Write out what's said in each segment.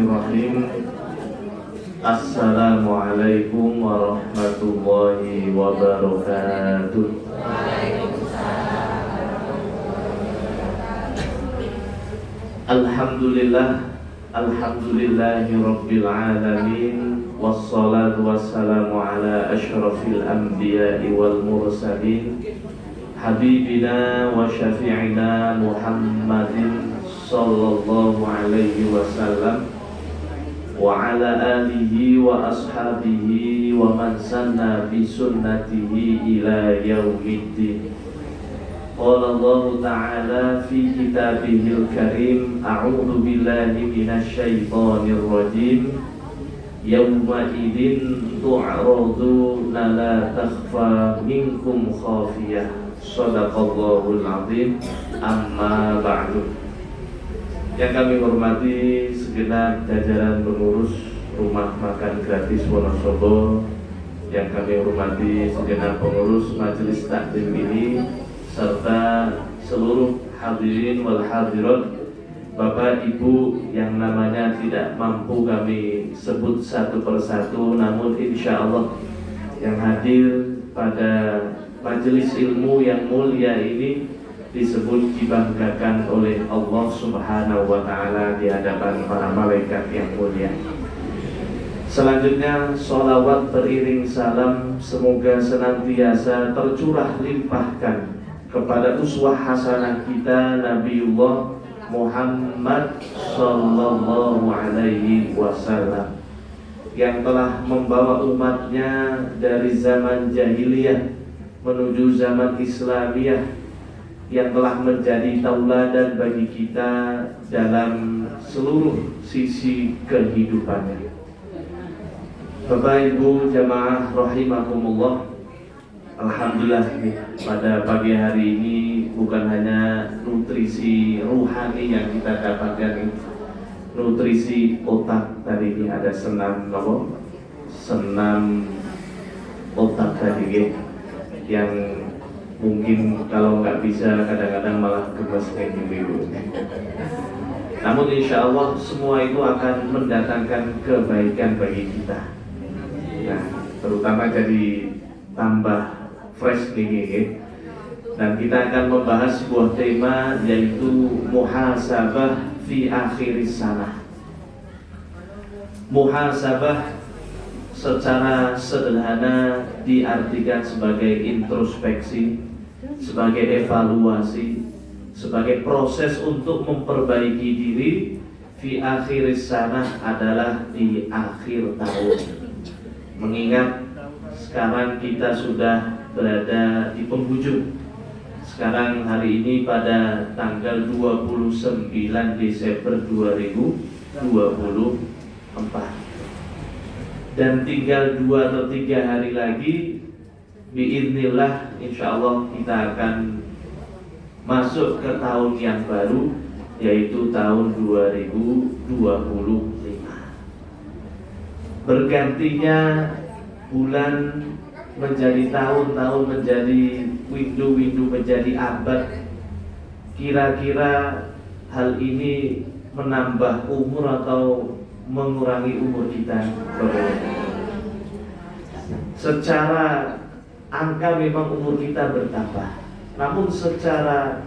Bismillahirrahmanirrahim. Assalamualaikum warahmatullahi wabarakatuh. Alhamdulillahi rabbil alamin. Wassalatu wassalamu ala asyrafil anbiya'i wal mursalin, habibina wa syafi'ina Muhammadin sallallahu alaihi wasallam wa ala alihi wa ashabihi wa man sanna bi sunnatihi ila yaumiddin. Qala Allah ta'ala fi kitabihil karim, a'udzu billahi minasy syaithanir rajim. Yawma idzin tu'raduna la takhfa minkum khafiyah. Shadaqallahul azim. Amma ba'du. Yang kami hormati segenap jajaran pengurus Rumah Makan Gratis Wonosobo, yang kami hormati segenap pengurus Majelis Taklim ini, serta seluruh hadirin wal hadirat, Bapak Ibu yang namanya tidak mampu kami sebut satu persatu, namun insya Allah yang hadir pada majelis ilmu yang mulia ini disebut dibanggakan oleh Allah Subhanahu wa ta'ala di hadapan para malaikat yang mulia. Selanjutnya sholawat beriring salam semoga senantiasa tercurah limpahkan kepada uswah hasanah kita Nabiullah Muhammad sallallahu alaihi wasallam, yang telah membawa umatnya dari zaman jahiliyah menuju zaman Islamiyah, yang telah menjadi tauladan bagi kita dalam seluruh sisi kehidupannya. Bapak Ibu jamaah rahimakumullah, alhamdulillah pada pagi hari ini bukan hanya nutrisi ruhani yang kita dapatkan, nutrisi otak tadi ini ada senam otak tadi yang mungkin kalau nggak bisa kadang-kadang malah gemes kayak gitu. Namun insya Allah semua itu akan mendatangkan kebaikan bagi kita. Nah, terutama jadi tambah fresh nih. Dan kita akan membahas sebuah tema, yaitu muhasabah fi akhiris sanah. Muhasabah secara sederhana diartikan sebagai introspeksi, sebagai evaluasi, sebagai proses untuk memperbaiki diri. Fi akhiris sanah adalah di akhir tahun. Mengingat sekarang kita sudah berada di penghujung. Sekarang hari ini pada tanggal 29 Desember 2024, dan tinggal 2 atau 3 hari lagi biiznillah insyaallah kita akan masuk ke tahun yang baru, yaitu tahun 2025. Bergantinya bulan menjadi tahun, tahun menjadi windu menjadi abad. Kira-kira hal ini menambah umur atau mengurangi umur kita? Secara angka memang umur kita bertambah, namun secara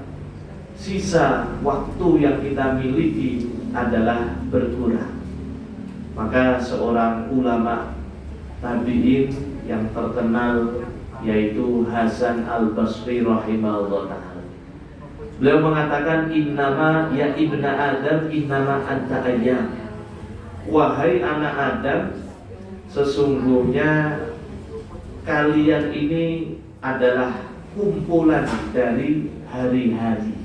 sisa waktu yang kita miliki adalah berkurang. Maka seorang ulama tabi'in yang terkenal, yaitu Hasan al-Basri rahimahullah ta'ala, beliau mengatakan, innama ya ibna Adam innama anta ayyam. Wahai anak Adam, sesungguhnya kalian ini adalah kumpulan dari hari-hari.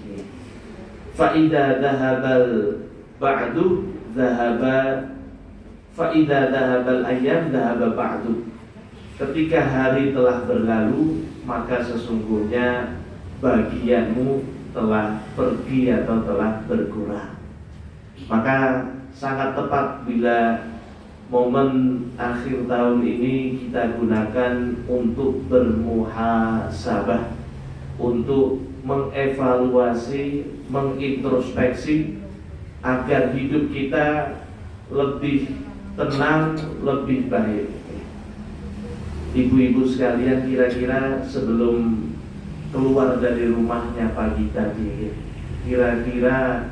Fa'idha dhahabal ba'du dhahaba, fa'idha dhahabal ayyam dhahaba ba'du. Ketika hari telah berlalu, maka sesungguhnya bagianmu telah pergi atau telah berkurang. Maka sangat tepat bila momen akhir tahun ini kita gunakan untuk bermuhasabah, untuk mengevaluasi, mengintrospeksi, agar hidup kita lebih tenang, lebih baik. Ibu-ibu sekalian, kira-kira sebelum keluar dari rumahnya pagi tadi, kira-kira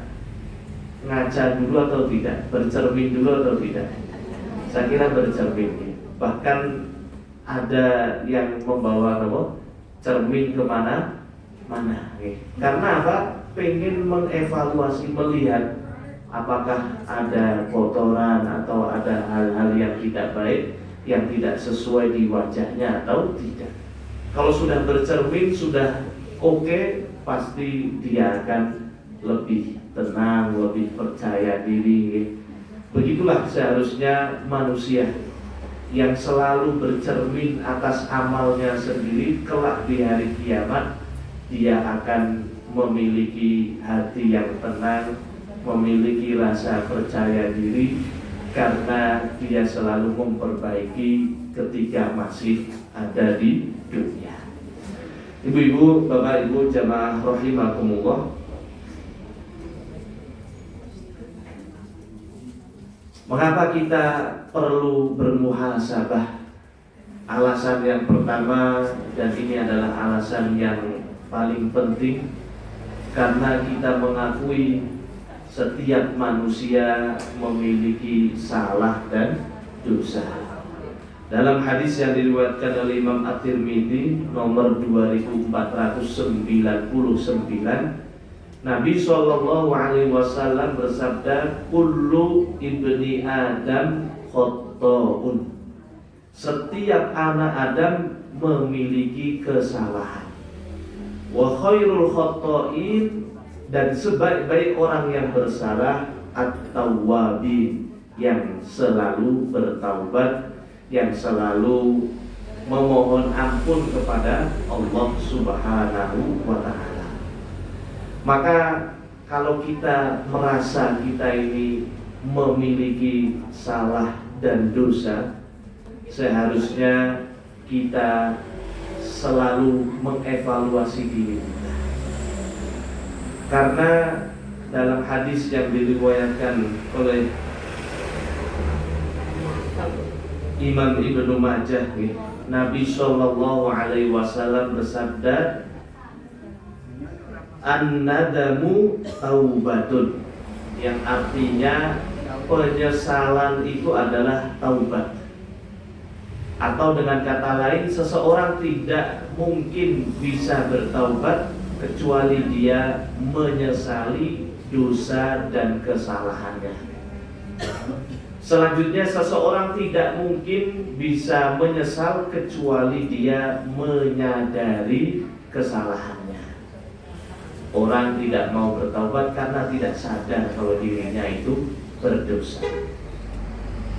ngaca dulu atau tidak? Bercermin dulu atau tidak? Saya kira bercermin. Bahkan ada yang membawa cermin kemana? Karena apa? Pengen mengevaluasi, melihat apakah ada kotoran atau ada hal-hal yang tidak baik, yang tidak sesuai di wajahnya atau tidak. Kalau sudah bercermin, sudah oke, pasti dia akan lebih tenang, lebih percaya diri. Begitulah seharusnya manusia yang selalu bercermin atas amalnya sendiri. Kelak di hari kiamat, dia akan memiliki hati yang tenang, memiliki rasa percaya diri, karena dia selalu memperbaiki ketika masih ada di dunia. Ibu-ibu, bapak ibu jamaah rahimakumullah, mengapa kita perlu bermuhasabah? Alasan yang pertama, dan ini adalah alasan yang paling penting, karena kita mengakui setiap manusia memiliki salah dan dosa. Dalam hadis yang diriwayatkan oleh Imam At-Tirmidzi nomor 2499, Nabi SAW bersabda, kullu ibni Adam khotta'un. Setiap anak Adam memiliki kesalahan. Wa khairul khotta'in, dan sebaik-baik orang yang bersalah at-tawwabin, yang selalu bertaubat, yang selalu memohon ampun kepada Allah Subhanahu wa ta'ala. Maka kalau kita merasa kita ini memiliki salah dan dosa, seharusnya kita selalu mengevaluasi diri kita. Karena dalam hadis yang diriwayatkan oleh Imam Ibnu Majah, Nabi SAW bersabda, an-nadamu taubatun, yang artinya penyesalan itu adalah taubat. Atau dengan kata lain, seseorang tidak mungkin bisa bertaubat kecuali dia menyesali dosa dan kesalahannya. Selanjutnya, seseorang tidak mungkin bisa menyesal kecuali dia menyadari kesalahannya. Orang tidak mau bertaubat karena tidak sadar kalau dirinya itu berdosa.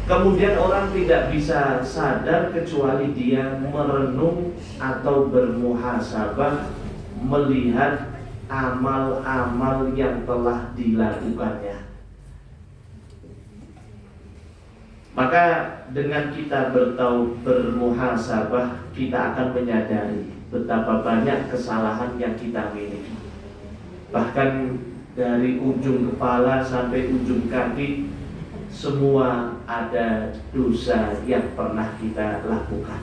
Kemudian orang tidak bisa sadar kecuali dia merenung atau bermuhasabah, melihat amal-amal yang telah dilakukannya. Maka dengan kita bermuhasabah, kita akan menyadari betapa banyak kesalahan yang kita miliki. Bahkan dari ujung kepala sampai ujung kaki, semua ada dosa yang pernah kita lakukan.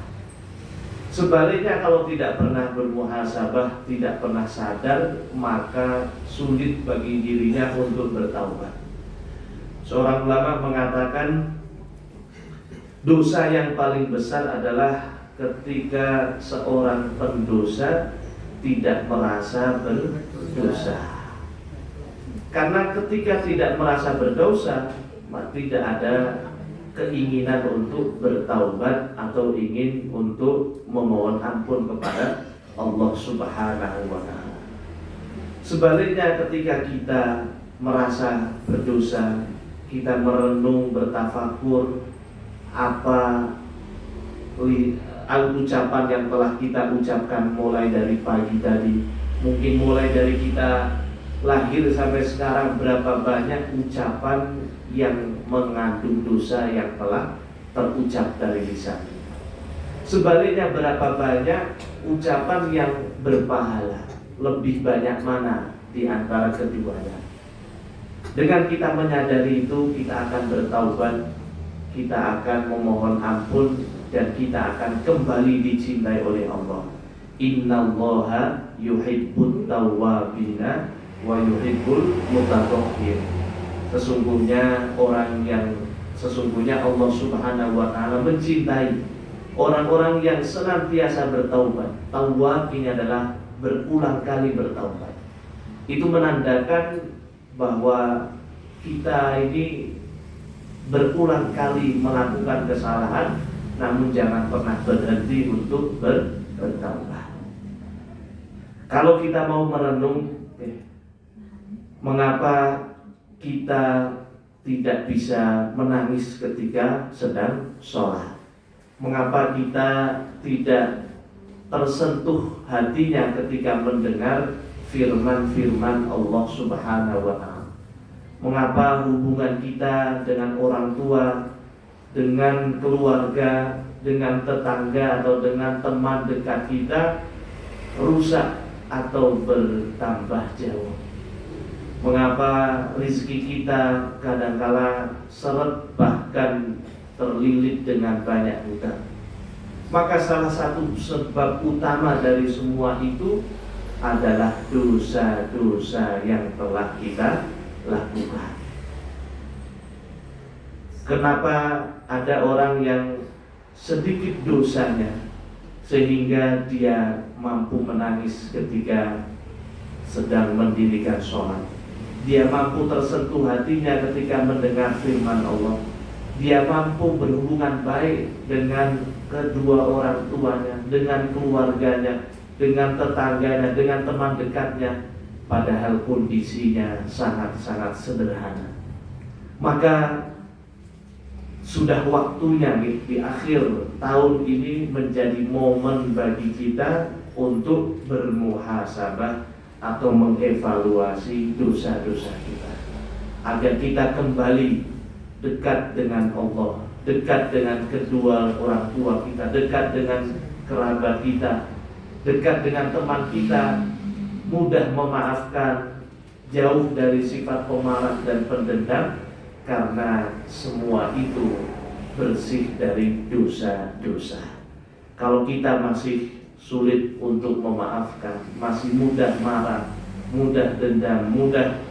Sebaliknya, kalau tidak pernah bermuhasabah, tidak pernah sadar, maka sulit bagi dirinya untuk bertaubat. Seorang ulama mengatakan, dosa yang paling besar adalah ketika seorang pendosa tidak merasa berdosa. Karena ketika tidak merasa berdosa, tidak ada keinginan untuk bertaubat atau ingin untuk memohon ampun kepada Allah Subhanahu wa ta'ala. Sebaliknya, ketika kita merasa berdosa, kita merenung, bertafakur apa ucapan yang telah kita ucapkan mulai dari pagi tadi, mungkin mulai dari kita lahir sampai sekarang, berapa banyak ucapan yang mengandung dosa yang telah terucap dari lisan. Sebaliknya, berapa banyak ucapan yang berpahala, lebih banyak mana di antara keduanya? Dengan kita menyadari itu, kita akan bertaubat, kita akan memohon ampun, dan kita akan kembali dicintai oleh Allah. Innallaha yuhibbut tawwabina wa yuhibbul mutatahhirin. Sesungguhnya Allah Subhanahu wa taala mencintai orang-orang yang senantiasa bertaubat. Tawwab ini adalah berulang kali bertaubat. Itu menandakan bahwa kita ini berulang kali melakukan kesalahan, namun jangan pernah berhenti untuk bertaubat. Kalau kita mau merenung, mengapa kita tidak bisa menangis ketika sedang sholat? Mengapa kita tidak tersentuh hatinya ketika mendengar firman-firman Allah Subhanahu wa ta'ala? Mengapa hubungan kita dengan orang tua, dengan keluarga, dengan tetangga atau dengan teman dekat kita rusak atau bertambah jauh? Mengapa rezeki kita kadangkala seret bahkan terlilit dengan banyak hutang? Maka salah satu sebab utama dari semua itu adalah dosa-dosa yang telah kita lakukan. Kenapa ada orang yang sedikit dosanya sehingga dia mampu menangis ketika sedang mendirikan sholat? Dia mampu tersentuh hatinya ketika mendengar firman Allah. Dia mampu berhubungan baik dengan kedua orang tuanya, dengan keluarganya, dengan tetangganya, dengan teman dekatnya, padahal kondisinya sangat-sangat sederhana. Maka sudah waktunya di akhir tahun ini menjadi momen bagi kita untuk bermuhasabah atau mengevaluasi dosa-dosa kita, agar kita kembali dekat dengan Allah, dekat dengan kedua orang tua kita, dekat dengan kerabat kita, dekat dengan teman kita, mudah memaafkan, jauh dari sifat pemarah dan pendendam, karena semua itu bersih dari dosa-dosa. Kalau kita masih sulit untuk memaafkan, masih mudah marah, mudah dendam, mudah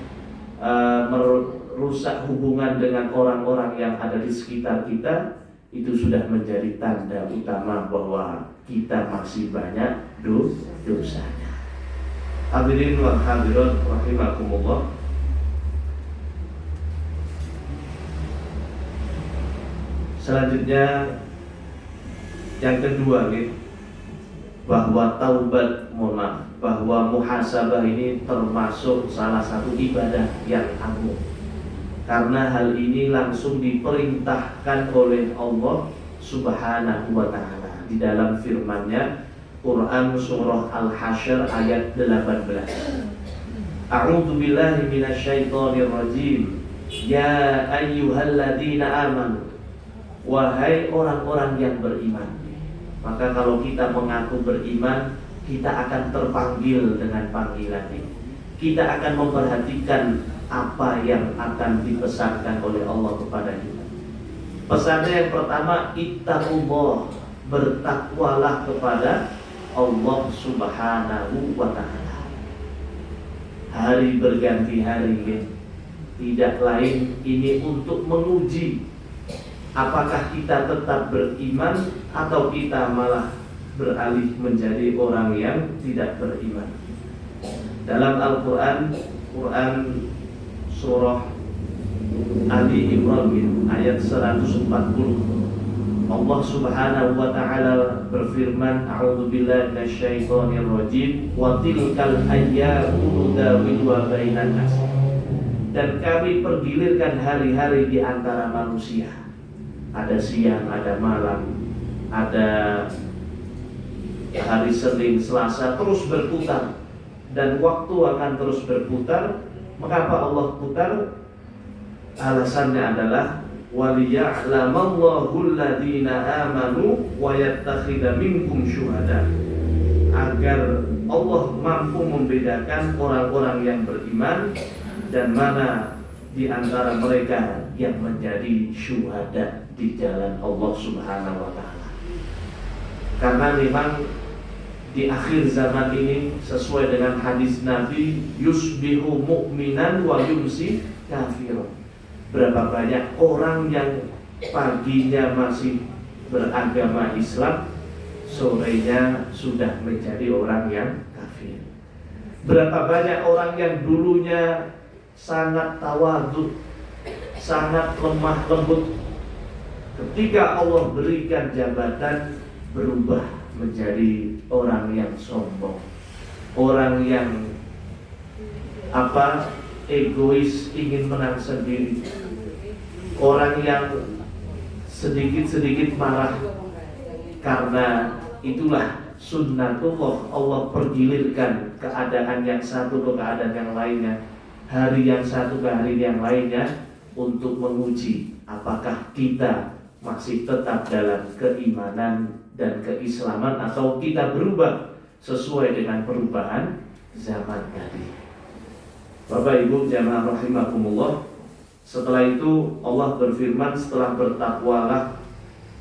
merusak hubungan dengan orang-orang yang ada di sekitar kita, itu sudah menjadi tanda utama bahwa kita masih banyak dosanya. Hadirin wa hadirat rahimakumullah. Selanjutnya yang kedua nih, bahwa taubat, bahwa muhasabah ini termasuk salah satu ibadah yang agung. Karena hal ini langsung diperintahkan oleh Allah Subhanahu wa ta'ala di dalam firman-Nya, Quran surah Al-Hasyr ayat 18. A'udzu billahi minasyaitonir rajim. Ya ayyuhalladzina amanu, wahai orang-orang yang beriman. Maka kalau kita mengaku beriman, kita akan terpanggil dengan panggilan ini. Kita akan memperhatikan apa yang akan dipesankan oleh Allah kepada kita. Pesannya yang pertama, ittaqullah, bertakwalah kepada Allah Subhanahu wa ta'ala. Hari berganti hari, tidak lain ini untuk menguji apakah kita tetap beriman atau kita malah beralih menjadi orang yang tidak beriman. Dalam Al-Quran, surah Ali Imran ayat 140, Allah Subhanahu wa ta'ala berfirman, A'udzu billahi minasyaitonir rajim, wa tilkal ayyamu nudawiluha bainan nas. Dan kami pergilirkan hari-hari di antara manusia. Ada siang, ada malam, ada hari Senin, Selasa, terus berputar. Dan waktu akan terus berputar. Mengapa Allah putar? Alasannya adalah waliya'lamallahu alladhina amanu wa yattakhidha minkum syuhada, agar Allah mampu membedakan orang-orang yang beriman dan mana di antara mereka yang menjadi syuhada di jalan Allah Subhanahu wa taala. Karena memang di akhir zaman ini sesuai dengan hadis Nabi, yusbihu mu'minan wa yumsi kafirun. Berapa banyak orang yang paginya masih beragama Islam, sorenya sudah menjadi orang yang kafir. Berapa banyak orang yang dulunya sangat tawadhu, sangat lemah lembut, ketika Allah berikan jabatan berubah menjadi orang yang sombong, orang yang egois, ingin menang sendiri, orang yang sedikit-sedikit marah. Karena itulah sunnatullah, Allah pergilirkan keadaan yang satu ke keadaan yang lainnya, hari yang satu ke hari yang lainnya, untuk menguji apakah kita masih tetap dalam keimanan dan keislaman atau kita berubah sesuai dengan perubahan zaman tadi. Bapak Ibu jamaah rahimakumullah, setelah itu Allah berfirman, setelah bertakwalah,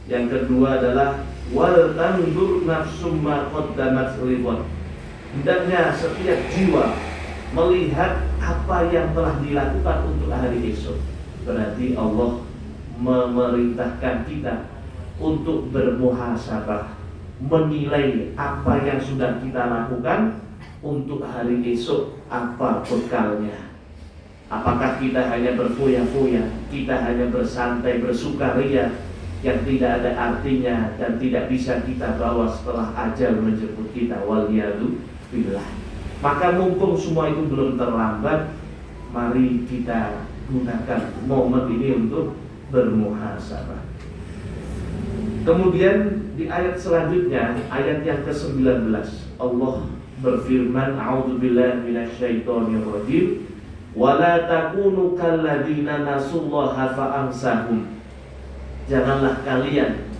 yang kedua adalah wal tandur nafsum ma qaddamat liwat. Hendaknya setiap jiwa melihat apa yang telah dilakukan untuk hari esok. Berarti Allah memerintahkan kita untuk bermuhasabah, menilai apa yang sudah kita lakukan untuk hari esok, apa bekalnya. Apakah kita hanya berfoya-foya, kita hanya bersantai, bersukaria yang tidak ada artinya dan tidak bisa kita bawa setelah ajal menjemput kita, waliyadu billah. Maka mumpung semua itu belum terlambat, mari kita gunakan momen ini untuk bermuhasabah. Kemudian di ayat selanjutnya, ayat yang ke-19, Allah berfirman, a'udzubillahi minasyaitonirrajim, wala takunu kalladzina nasullaha fa'ansahum. Janganlah kalian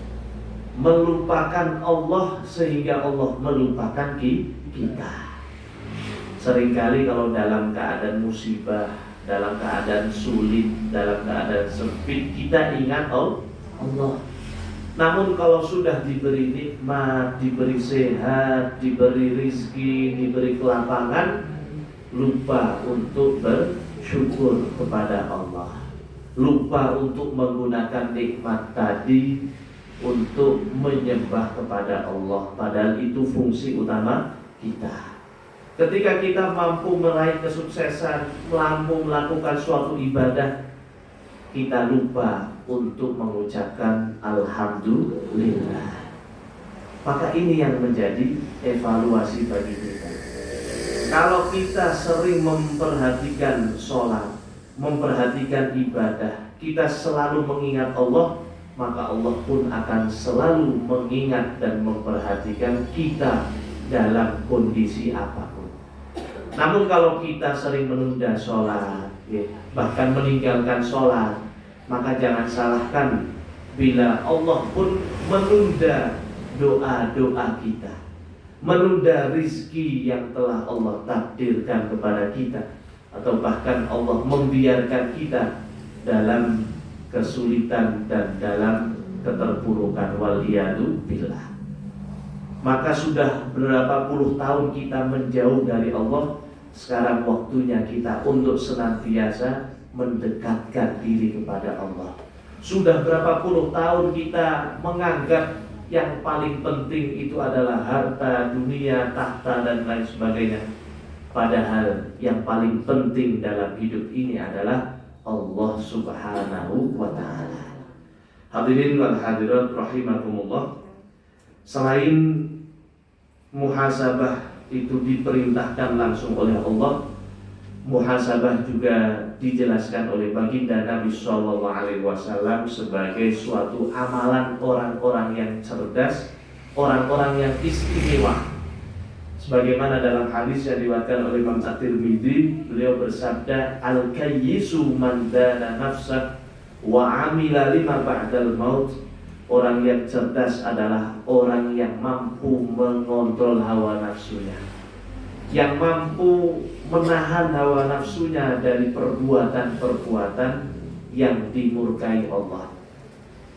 melupakan Allah sehingga Allah melupakan kita. Seringkali kalau dalam keadaan musibah, dalam keadaan sulit, dalam keadaan sempit, kita ingat Allah. Namun kalau sudah diberi nikmat, diberi sehat, diberi rizki, diberi kelapangan, lupa untuk bersyukur kepada Allah, lupa untuk menggunakan nikmat tadi untuk menyembah kepada Allah, padahal itu fungsi utama kita. Ketika kita mampu meraih kesuksesan, mampu melakukan suatu ibadah, kita lupa untuk mengucapkan alhamdulillah. Maka ini yang menjadi evaluasi bagi kita. Kalau kita sering memperhatikan sholat, memperhatikan ibadah, kita selalu mengingat Allah, maka Allah pun akan selalu mengingat dan memperhatikan kita dalam kondisi apapun. Namun kalau kita sering menunda sholat, bahkan meninggalkan sholat, maka jangan salahkan bila Allah pun menunda doa-doa kita, menunda rizki yang telah Allah takdirkan kepada kita, atau bahkan Allah membiarkan kita dalam kesulitan dan dalam keterpurukan, waliyadu billah. Maka sudah berapa puluh tahun kita menjauh dari Allah, sekarang waktunya kita untuk senantiasa mendekatkan diri kepada Allah. Sudah berapa puluh tahun kita menganggap yang paling penting itu adalah harta, dunia, tahta dan lain sebagainya. Padahal yang paling penting dalam hidup ini adalah Allah Subhanahu wa ta'ala. Hadirin wal hadirat rahimakumullah, selain muhasabah itu diperintahkan langsung oleh Allah, muhasabah juga dijelaskan oleh baginda Nabi SAW sebagai suatu amalan orang-orang yang cerdas, orang-orang yang istimewa. Sebagaimana dalam hadis yang diriwayatkan oleh Imam At-Tirmidzi, beliau bersabda, al-kayyisu man dana nafsah wa amila lima ba'dal maut. Orang yang cerdas adalah orang yang mampu mengontrol hawa nafsunya. yang mampu menahan hawa nafsunya dari perbuatan-perbuatan yang dimurkai Allah,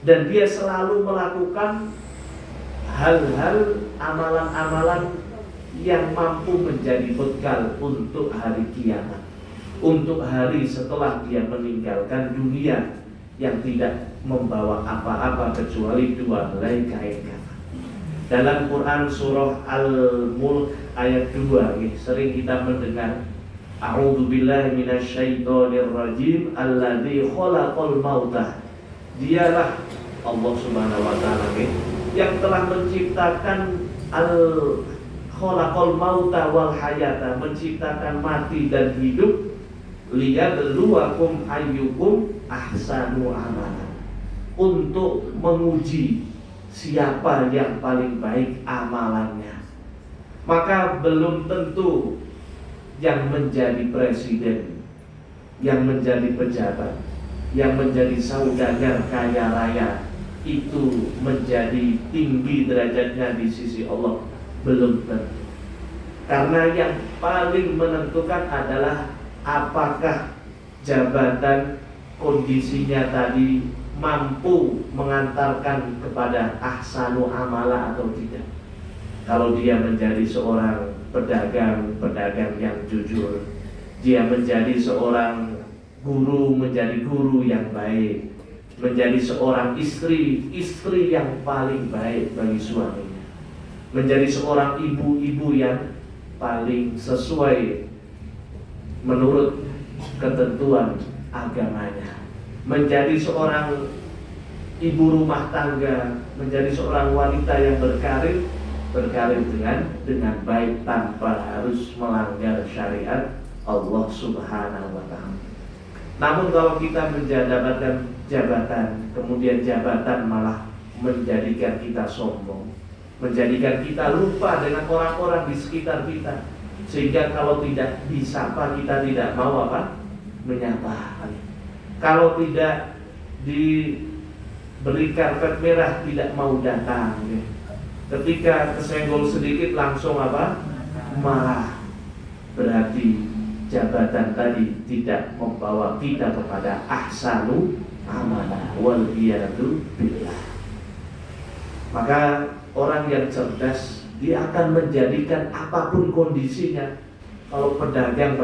dan dia selalu melakukan hal-hal, amalan-amalan yang mampu menjadi bekal untuk hari kiamat, untuk hari setelah dia meninggalkan dunia yang tidak membawa apa-apa kecuali dua helai kain kafan. Dalam Quran surah Al-Mulk ayat 2 sering kita mendengar A'udzubillahi minasyaitonirrajim alladzi khalaqal mauta. Dialah Allah Subhanahu wa taala yang telah menciptakan khalaqal mauta wal hayata, menciptakan mati dan hidup, liyabluwakum ayyukum ahsanu amala, untuk menguji siapa yang paling baik amalannya. Maka belum tentu yang menjadi presiden, yang menjadi pejabat, yang menjadi saudagar kaya raya itu menjadi tinggi derajatnya di sisi Allah, belum tentu. Karena yang paling menentukan adalah apakah jabatan kondisinya tadi mampu mengantarkan kepada ahsanu amala atau tidak. Kalau dia menjadi seorang pedagang yang jujur, dia menjadi seorang guru, menjadi guru yang baik, menjadi seorang istri yang paling baik bagi suaminya, menjadi seorang ibu yang paling sesuai menurut ketentuan agamanya, menjadi seorang ibu rumah tangga, menjadi seorang wanita yang berkarir dengan baik tanpa harus melanggar syariat Allah Subhanahu wa taala. Namun kalau kita mendapatkan jabatan, kemudian jabatan malah menjadikan kita sombong, menjadikan kita lupa dengan orang-orang di sekitar kita, sehingga kalau tidak disapa kita tidak mau menyapa. Kalau tidak diberi karpet merah tidak mau datang. Ketika kesenggol sedikit langsung marah. Berarti jabatan tadi tidak membawa kita kepada ahsanu amalah wal iyadu billah. Maka orang yang cerdas, dia akan menjadikan apapun kondisinya. Kalau pedagang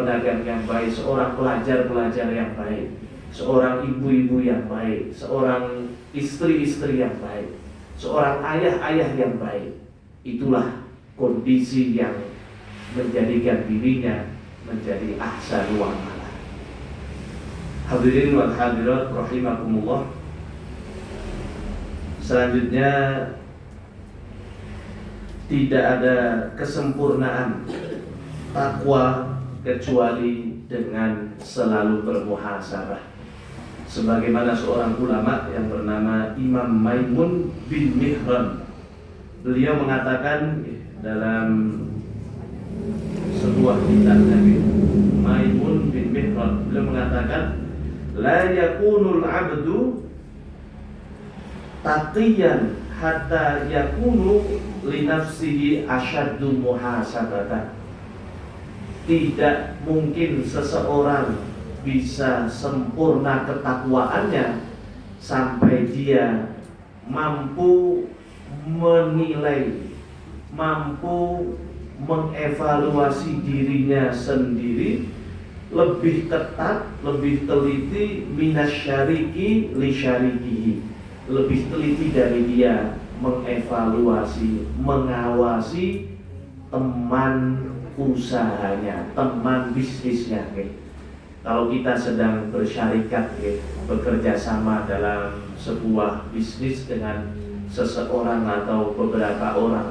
yang baik, seorang pelajar yang baik, seorang ibu yang baik, seorang istri yang baik, seorang ayah yang baik, itulah kondisi yang menjadikan dirinya menjadi ahsanu amalah. Hadirin wal hadirat rahimakumullah. Selanjutnya, tidak ada kesempurnaan takwa kecuali dengan selalu bermuhasabah. Sebagaimana seorang ulama yang bernama Imam Maimun bin Mihran, beliau mengatakan dalam sebuah kitabnya, Maimun bin Mihran, beliau mengatakan, la yakunul abdu taqiyan hatta yakunu li nafsihi asyaddu muhasabatan. Tidak mungkin seseorang bisa sempurna ketakwaannya sampai dia mampu menilai, mampu mengevaluasi dirinya sendiri lebih ketat, lebih teliti minasyariki li syarikihi, lebih teliti dari dia mengevaluasi, mengawasi teman usahanya, teman bisnisnya. Kalau kita sedang bersyarikat, bekerja sama dalam sebuah bisnis dengan seseorang atau beberapa orang,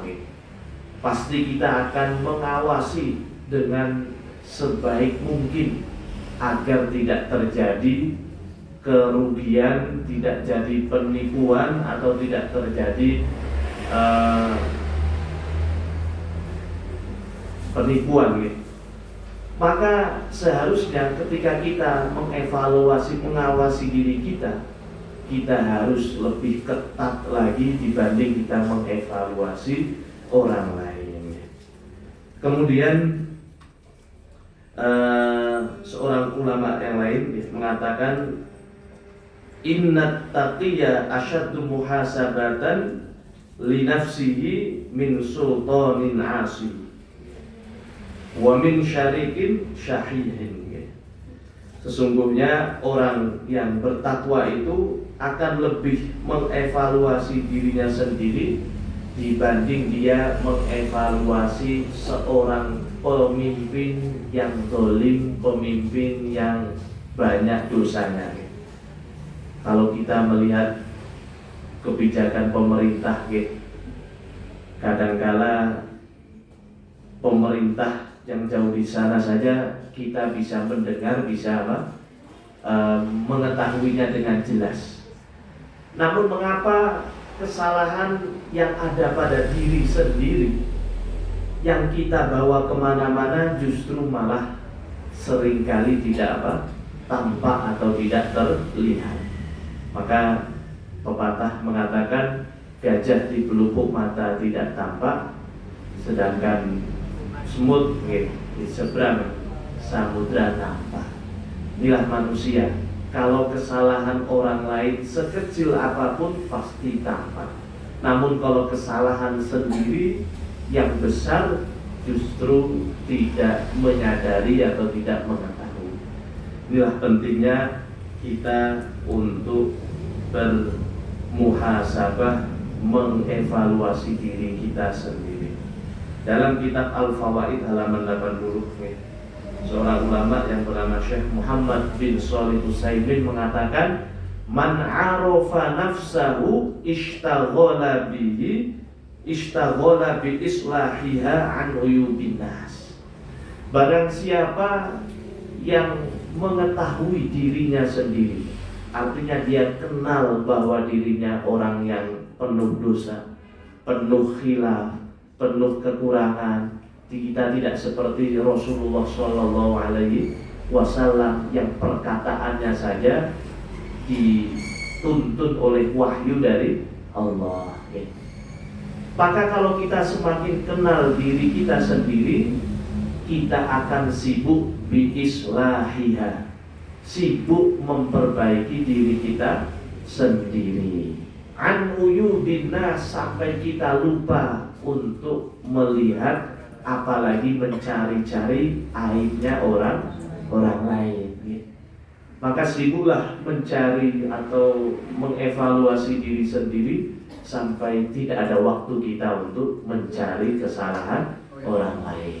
pasti kita akan mengawasi dengan sebaik mungkin agar tidak terjadi kerugian, tidak jadi penipuan atau tidak terjadi penipuan. Maka seharusnya ketika kita mengevaluasi, mengawasi diri kita, kita harus lebih ketat lagi dibanding kita mengevaluasi orang lain. Kemudian seorang ulama yang lain mengatakan innat taqiyya asyaddu muhasabatan li nafsihi min sultanin asi wa min syarikin syahihin. Sesungguhnya orang yang bertakwa itu akan lebih mengevaluasi dirinya sendiri dibanding dia mengevaluasi seorang pemimpin yang zalim, pemimpin yang banyak dosanya. Kalau kita melihat kebijakan pemerintah, kadangkala pemerintah yang jauh di sana saja kita bisa mendengar, bisa mengetahuinya dengan jelas. Namun mengapa kesalahan yang ada pada diri sendiri yang kita bawa kemana-mana justru malah seringkali tidak tampak atau tidak terlihat? Maka pepatah mengatakan gajah di pelupuk mata tidak tampak, sedangkan semut di seberang samudra nampak. Inilah manusia. Kalau kesalahan orang lain sekecil apapun pasti tampak. Namun kalau kesalahan sendiri yang besar justru tidak menyadari atau tidak mengetahui. Inilah pentingnya kita untuk bermuhasabah, mengevaluasi diri kita sendiri. Dalam kitab Al-Fawaid halaman 80, seorang ulama yang bernama Syekh Muhammad bin Shalih Utsaimin mengatakan, man arafa nafsahu ishtaghala bi islahiha an uyubin nas. Barang siapa yang mengetahui dirinya sendiri, artinya dia kenal bahwa dirinya orang yang penuh dosa, penuh khilaf, penuh kekurangan. Kita tidak seperti Rasulullah SAW yang perkataannya saja dituntun oleh wahyu dari Allah. Maka kalau kita semakin kenal diri kita sendiri, kita akan sibuk biislahiha, sibuk memperbaiki diri kita sendiri. An uyubin nas, sampai kita lupa untuk melihat, apalagi mencari-cari aibnya orang lain. Maka sibuklah mencari atau mengevaluasi diri sendiri sampai tidak ada waktu kita untuk mencari kesalahan orang lain.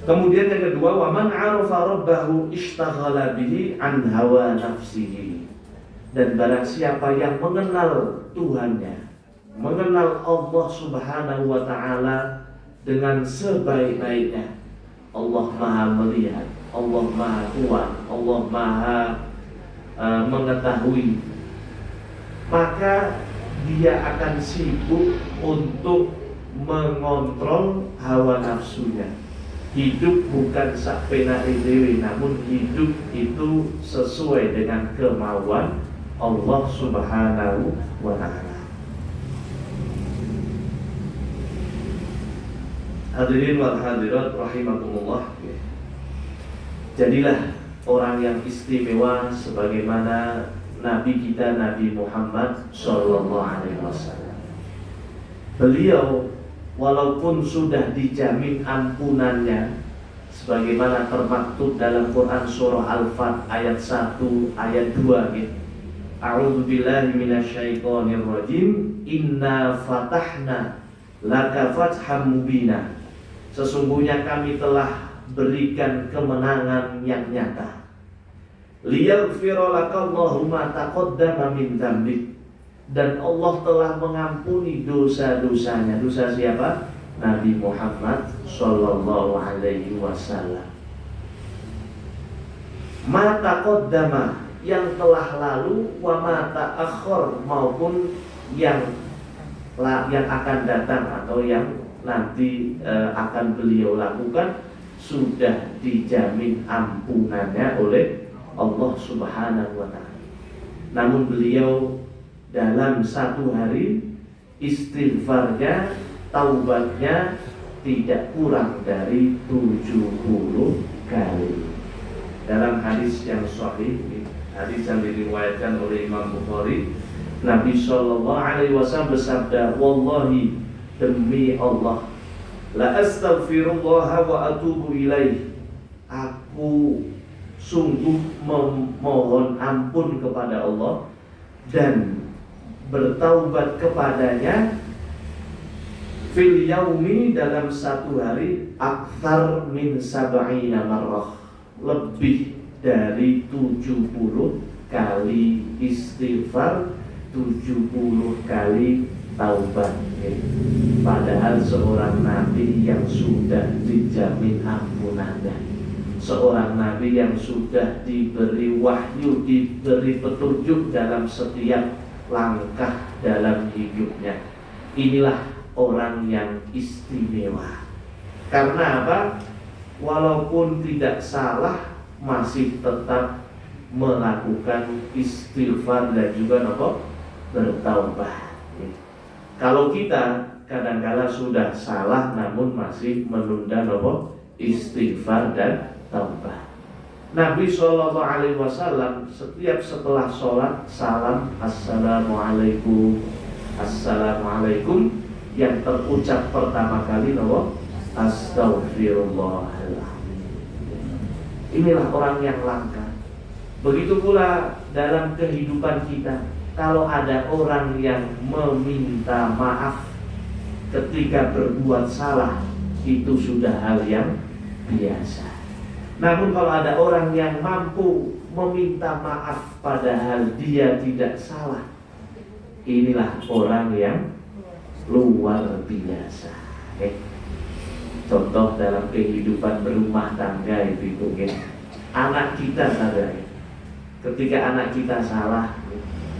Kemudian yang kedua, wa man 'arafa rabbahu ishtaghala bihi an hawa nafsihi. Dan barang siapa yang mengenal Tuhannya, mengenal Allah Subhanahu wa ta'ala dengan sebaik-baiknya. Allah Maha melihat, Allah Maha kuat, Allah Maha mengetahui. Maka dia akan sibuk untuk mengontrol hawa nafsunya. Hidup bukan sak penake dhewe, namun hidup itu sesuai dengan kemauan Allah Subhanahu wa ta'ala. Hadirin wal hadirat rahimakumullah. Jadilah orang yang istimewa sebagaimana Nabi kita Nabi Muhammad sallallahu alaihi wasallam. Beliau walaupun sudah dijamin ampunannya sebagaimana termaktub dalam Quran surah Al-Fat ayat 1 ayat 2 gitu. A'udzu billahi minasyaitonir rajim. Inna fatahna laka fatham mubina. Sesungguhnya kami telah berikan kemenangan yang nyata. Liyaghfira lakallahu ma taqaddama min dzambik. Dan Allah telah mengampuni dosa-dosanya. Dosa siapa? Nabi Muhammad sallallahu alaihi wasallam. Ma taqaddama, yang telah lalu, wa ma ta'akhkhar, maupun yang akan datang atau yang nanti akan beliau lakukan, sudah dijamin ampunannya oleh Allah Subhanahu wa ta'ala. Namun beliau dalam satu hari istighfarnya, taubatnya tidak kurang dari 70 kali. Dalam hadis yang sahih, hadis yang diriwayatkan oleh Imam Bukhari, Nabi Shallallahu Alaihi Wasallam bersabda, "Wallahi, demi Allah, la astaghfirullah wa atubu ilaih. Aku sungguh memohon ampun kepada Allah dan bertaubat kepadanya fil yaumi, dalam satu hari, akthar min sab'ina marrah, lebih dari 70 kali istighfar, 70 kali taubat." Padahal seorang nabi yang sudah dijamin ampunannya, seorang nabi yang sudah diberi wahyu, diberi petunjuk dalam setiap langkah dalam hidupnya. Inilah orang yang istimewa. Karena apa? Walaupun tidak salah, masih tetap melakukan istighfar dan juga bertaubat. Kalau kita kadang-kala sudah salah namun masih menunda istighfar dan taubat. Nabi Shallallahu Alaihi Wasallam setiap setelah sholat salam assalamualaikum, assalamualaikum, yang terucap pertama kali astagfirullahaladzim. Inilah orang yang langka. Begitu pula dalam kehidupan kita, kalau ada orang yang meminta maaf ketika berbuat salah, itu sudah hal yang biasa. Namun kalau ada orang yang mampu meminta maaf padahal dia tidak salah, inilah orang yang luar biasa. Contoh dalam kehidupan berumah tangga itu anak kita saja. Ketika anak kita salah,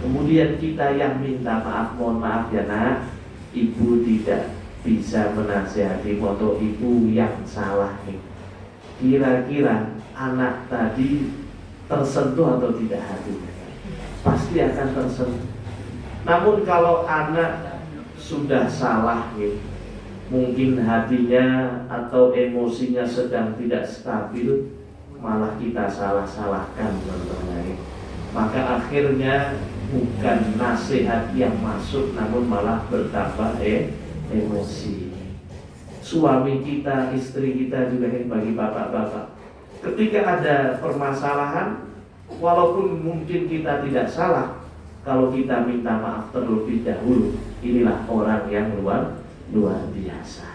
kemudian kita yang minta maaf, mohon maaf ya nak, ibu tidak bisa menasihati, atau ibu yang salah. Kira-kira anak tadi tersentuh atau tidak hatinya? Pasti akan tersentuh. Namun kalau anak sudah salah, mungkin hatinya atau emosinya sedang tidak stabil, malah kita salah-salahkan contohnya. Maka akhirnya bukan nasihat yang masuk, namun malah bertambah emosi. Suami kita, istri kita juga bagi bapak-bapak, ketika ada permasalahan, walaupun mungkin kita tidak salah, kalau kita minta maaf terlebih dahulu, inilah orang yang luar biasa.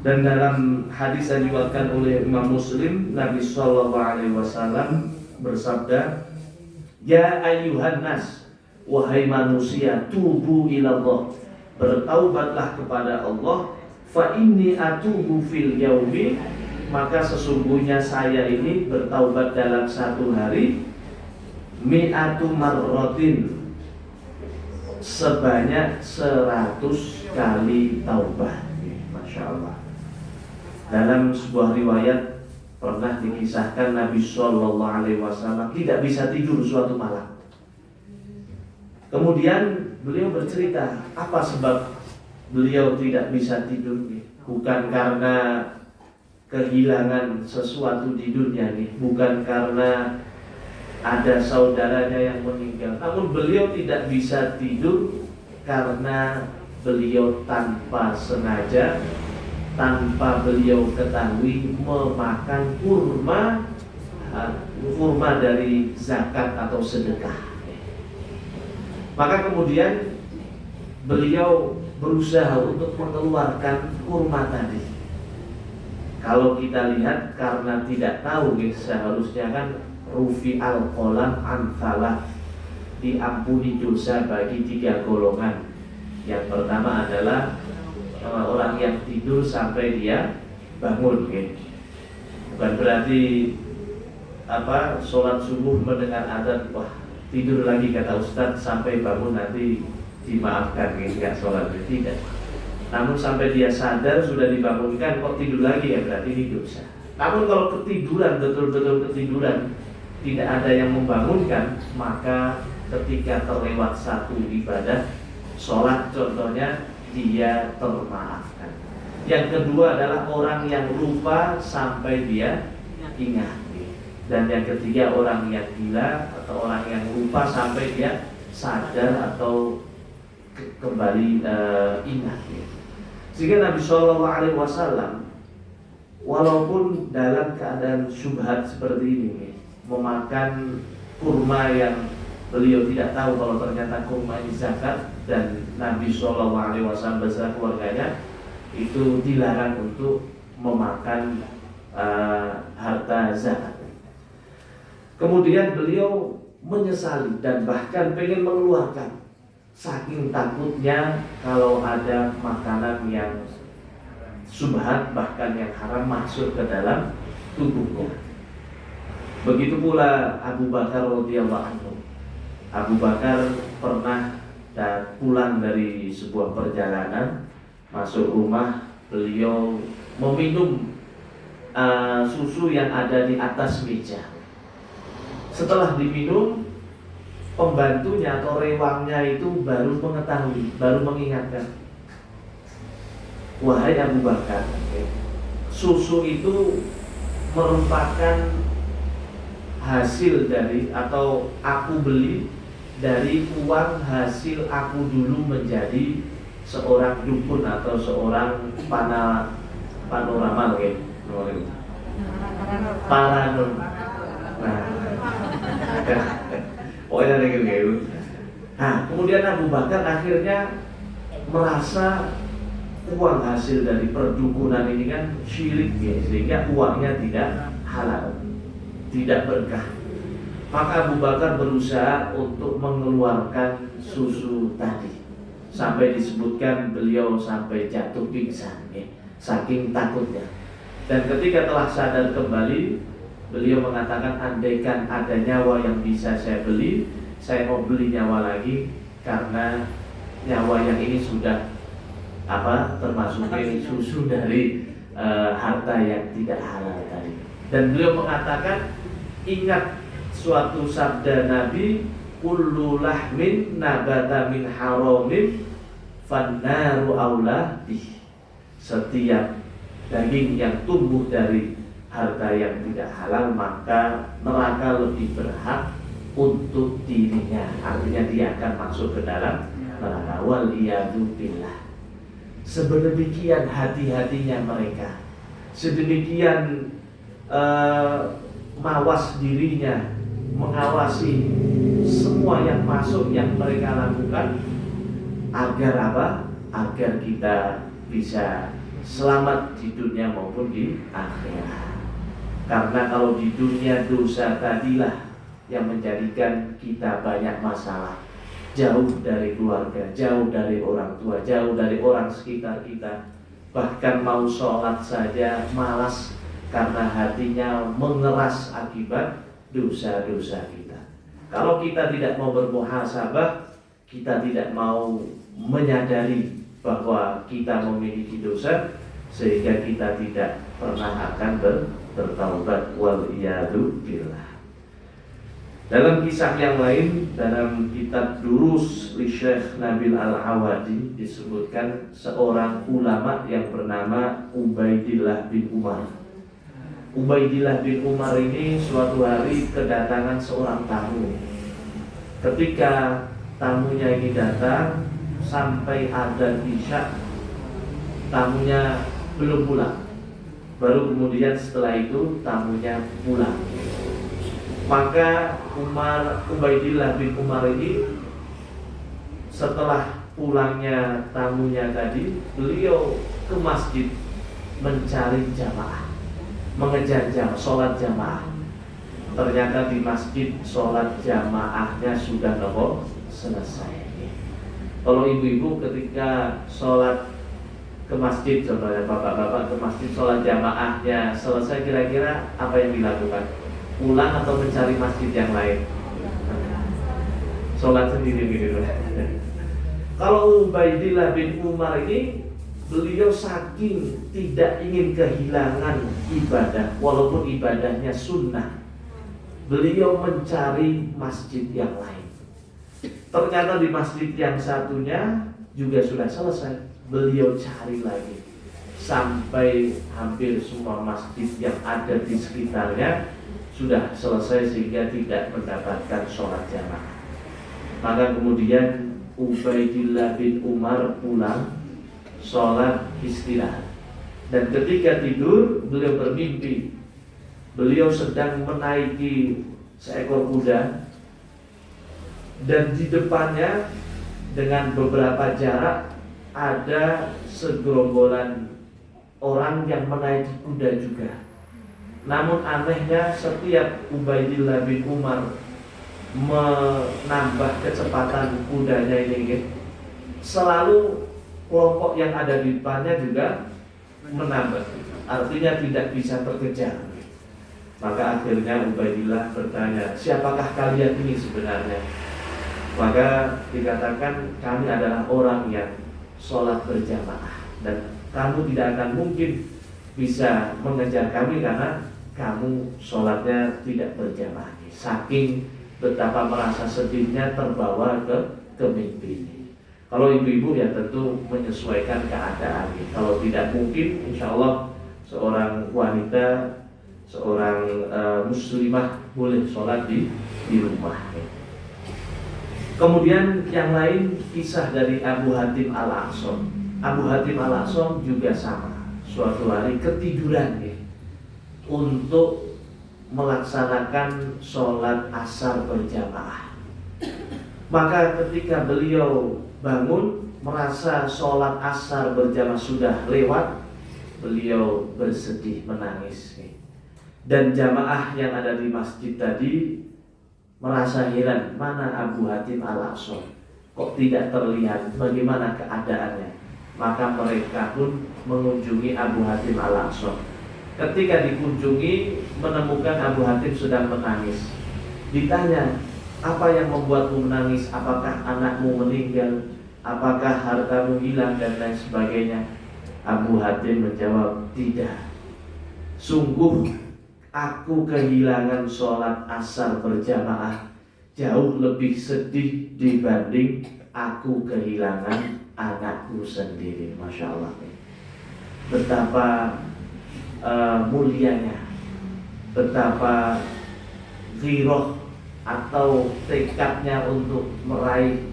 Dan dalam hadis yang diriwayatkan oleh Imam Muslim, Nabi Shallallahu Alaihi Wasallam bersabda, "Ya ayyuhan nas, wahai manusia, tubu ilallah, bertaubatlah kepada Allah. Fa inni atubu fil yaumi, maka sesungguhnya saya ini bertaubat dalam satu hari, mi'atu marrotin, sebanyak 100 kali taubat." Masya Allah. Dalam sebuah riwayat pernah dikisahkan Nabi Shallallahu Alaihi Wasallam tidak bisa tidur suatu malam. Kemudian beliau bercerita apa sebab beliau tidak bisa tidur. Bukan karena kehilangan sesuatu di dunia nih, bukan karena ada saudaranya yang meninggal, namun beliau tidak bisa tidur karena beliau tanpa sengaja, tanpa beliau ketahui, memakan kurma dari zakat atau sedekah. Maka kemudian beliau berusaha untuk mengeluarkan kurma tadi. Kalau kita lihat, karena tidak tahu, seharusnya kan rufi al-qalam an thalah, diampuni dosa bagi 3 golongan. Yang pertama adalah orang yang tidur sampai dia bangun, bukan berarti sholat subuh mendengar adzan, wah tidur lagi kata Ustadz sampai bangun nanti dimaafkan, nggak sholat, tidak. Namun sampai dia sadar sudah dibangunkan kok tidur lagi, ya berarti ini dosa. Namun kalau ketiduran, betul-betul ketiduran, tidak ada yang membangunkan, maka ketika terlewat satu ibadah, sholat contohnya, dia termaafkan. Yang kedua adalah orang yang lupa sampai dia ingat. Dan yang ketiga orang yang gila atau orang yang lupa sampai dia sadar atau kembali ingat. Sehingga Nabi Shallallahu Alaihi Wasallam walaupun dalam keadaan syubhat seperti ini, memakan kurma yang beliau tidak tahu kalau ternyata kurma ini zakat, dan Nabi Shallallahu Alaihi Wasallam beserta keluarganya itu dilarang untuk memakan harta zakat. Kemudian beliau menyesali dan bahkan pengen mengeluarkan, saking takutnya kalau ada makanan yang subhat bahkan yang haram masuk ke dalam tubuhnya. Begitu pula Abu Bakar radhiyallahu anhu. Abu Bakar pernah pulang dari sebuah perjalanan, masuk rumah, beliau meminum susu yang ada di atas meja. Setelah diminum, pembantunya atau rewangnya itu baru mengetahui, baru mengingatkan, wahai Abu Bakar, susu itu merupakan hasil dari atau aku beli dari uang hasil aku dulu menjadi seorang dukun atau seorang panorama, paranormal. Pokoknya ada gitu. Nah, kemudian Abu Bakar akhirnya merasa uang hasil dari perdukunan ini kan syirik ya, sehingga uangnya tidak halal, tidak berkah. Maka Abu Bakar berusaha untuk mengeluarkan susu tadi, sampai disebutkan beliau sampai jatuh pingsan ya, saking takutnya. Dan ketika telah sadar kembali, beliau mengatakan, andaikan ada nyawa yang bisa saya beli, saya mau beli nyawa lagi, karena nyawa yang ini sudah termasuk susu dari harta yang tidak halal tadi. Dan beliau mengatakan, ingat suatu sabda Nabi, kullu lahmin nabata min haramin fannaru aula bih. Setiap daging yang tumbuh dari harta yang tidak halal, maka neraka lebih berhak untuk dirinya. Artinya dia akan masuk ke dalam neraka. Waliyadu billah. Sedemikian hati-hatinya mereka, sedemikian mawas dirinya, mengawasi semua yang masuk yang mereka lakukan, agar apa? Agar kita bisa selamat di dunia maupun di akhirat. Karena kalau di dunia dosa tadilah yang menjadikan kita banyak masalah, jauh dari keluarga, jauh dari orang tua, jauh dari orang sekitar kita. Bahkan mau sholat saja malas karena hatinya mengeras akibat dosa-dosa kita. Kalau kita tidak mau bermuhasabah, kita tidak mau menyadari bahwa kita memiliki dosa, sehingga kita tidak pernah akan bertaubat. Waliyadu billah. Dalam kisah yang lain, dalam kitab Durus li Syekh Nabil Al-Awadi disebutkan seorang ulama yang bernama Ubaidillah bin Umar. Ubaidillah bin Umar ini suatu hari kedatangan seorang tamu. Ketika tamunya ini datang, sampai adzan Isya, tamunya belum pulang. Baru kemudian setelah itu tamunya pulang. Maka Ubaidillah bin Umar ini setelah pulangnya tamunya tadi, beliau ke masjid mencari jamaah, mengejar sholat jamaah. Ternyata di masjid sholat jamaahnya sudah selesai. Kalau ibu-ibu ketika sholat ke masjid, contohnya bapak-bapak ke masjid sholat jamaahnya selesai, kira-kira apa yang dilakukan? Pulang atau mencari masjid yang lain? Sholat sendiri gitu. Kalau Ubaidillah bin Umar ini, beliau saking tidak ingin kehilangan ibadah, walaupun ibadahnya sunnah, beliau mencari masjid yang lain. Ternyata di masjid yang satunya juga sudah selesai. Beliau cari lagi sampai hampir semua masjid yang ada di sekitarnya sudah selesai sehingga tidak mendapatkan sholat jamaah. Maka kemudian Ubaidillah bin Umar pulang sholat istirahat, dan ketika tidur beliau bermimpi beliau sedang menaiki seekor kuda, dan di depannya dengan beberapa jarak ada segerombolan orang yang menaiki kuda juga. Namun anehnya setiap Ubaidillah bin Umar menambah kecepatan kudanya ini, selalu kelompok yang ada di depannya juga menambah, artinya tidak bisa terkejar. Maka akhirnya Ubaidillah bertanya, siapakah kalian ini sebenarnya? Maka dikatakan, kami adalah orang yang sholat berjamaah, dan kamu tidak akan mungkin bisa mengejar kami karena kamu sholatnya tidak berjamaah. Saking betapa merasa sedihnya terbawa ke mimpi. Kalau ibu-ibu ya tentu menyesuaikan keadaan. Kalau tidak mungkin, insya Allah seorang wanita, seorang muslimah boleh sholat di rumah. Kemudian yang lain kisah dari Abu Hatim Al-Aqsam. Abu Hatim Al-Aqsam juga sama. Suatu hari ketiduran untuk melaksanakan sholat asar berjamaah. Maka ketika beliau bangun merasa sholat asar berjamaah sudah lewat, beliau bersedih menangis. Dan jamaah yang ada di masjid tadi merasa heran, mana Abu Hatim Al-Aqsam, kok tidak terlihat, bagaimana keadaannya. Maka mereka pun mengunjungi Abu Hatim Al-Aqsam. Ketika dikunjungi menemukan Abu Hatim sedang menangis. Ditanya, apa yang membuatmu menangis? Apakah anakmu meninggal? Apakah hartamu hilang dan lain sebagainya? Abu Hatim menjawab, tidak. Sungguh aku kehilangan sholat asar berjamaah jauh lebih sedih dibanding aku kehilangan anakku sendiri. Masya Allah. Betapa mulianya, betapa ghiroh atau tekadnya untuk meraih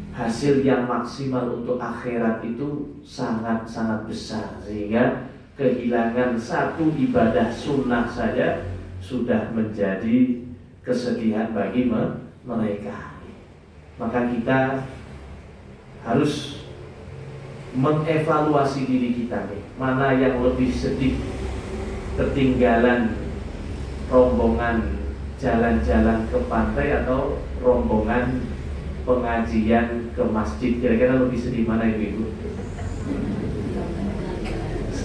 hasil yang maksimal untuk akhirat itu sangat-sangat besar, sehingga kehilangan satu ibadah sunnah saja sudah menjadi kesedihan bagi mereka. Maka kita harus mengevaluasi diri kita nih, mana yang lebih sedih, ketinggalan rombongan jalan-jalan ke pantai atau rombongan pengajian ke masjid. Kira-kira lebih sedih mana ibu-ibu?